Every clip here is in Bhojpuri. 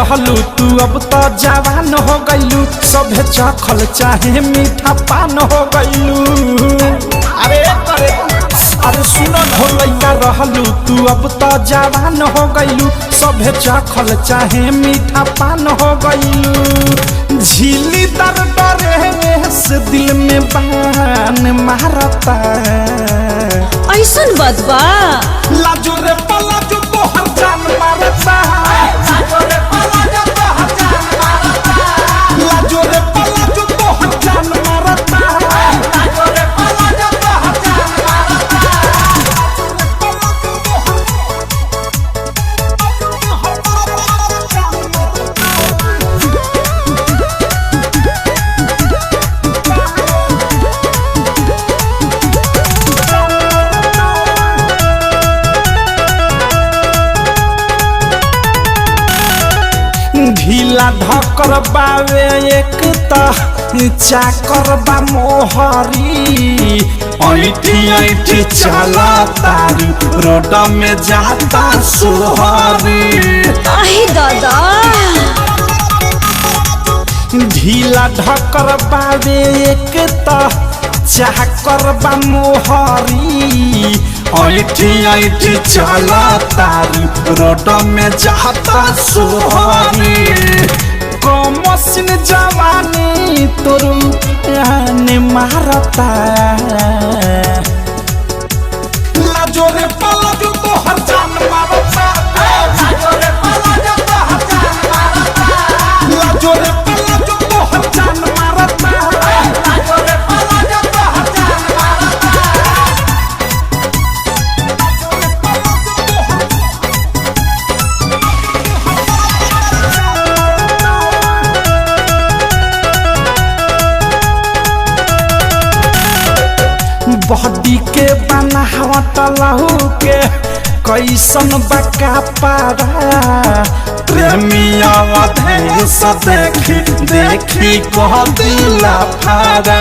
रहलू तू अब तो जवान हो गईलू सभे चखल चाहे मीठा पान हो गईलू। अरे सुनो हो लइका रहलू तू अब तो जवान हो गईलू सभे चखल चाहे मीठा पान हो गईलू। झीली दर डरे से दिल में बान मारता ऐसन बदबा लाजो रे पलाजो तो हर जान मारता लाजो रे पलाजो तो हर जान मारता लाजो रे पलाजो तो हर जान मारता लाजो रे पलाजो तो हर जान मारता। ढीला ढकर बावे एक चाकर बा मोहरी ऐठी ऐठी चला तारी रोड में जाता सोहरी। आहे दादा ढीला ढकर बावे एक चाकर बा मोहरी ऐठी ऐठी चला तारी रोड में जाता सोहरी। कमसिन जवानी तोरू ने मारता लाजो रे पलाजो तो हर जान मारता लाजो रे पलाजो तो हर जान मारता लाजो रे पलाजो तो हर जान मारता लाजो रे पलाजो तो हर जान मारता। बॉडी के बनावट लहू के कैसन बका पारा प्रेमिया देश देखी देखी कह दिला फारा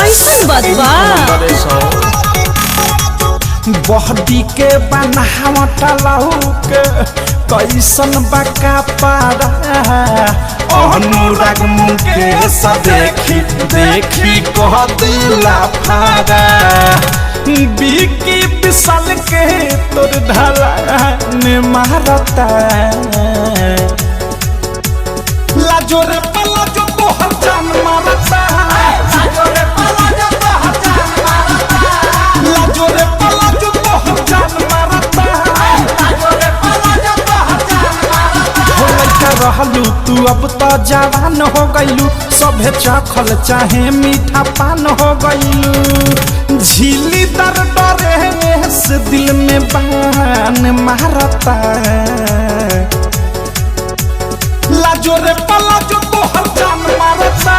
ऐसन बदबा बॉडी के बनावट लहू के कैसन बका पारा अनुराग मुकेश देखी देखी कह दिला फारा। बिकी विशाल के तोर ढाला ने मारता लाजो रे पलाजो तो हर जान मारता लाजो रे पलाजो तो हर जान मारता लाजो रे पलाजो तो हर जान मारता लाजो रे पलाजो तो हर जान मारता। हो लइका रहलू तू अब तो जवान हो गईलू सभे चखल चाहे मीठा पान हो गईलू। झीली दर डरे से दिल में बान मारता लाजो रे पलाजो तो हर जान मारता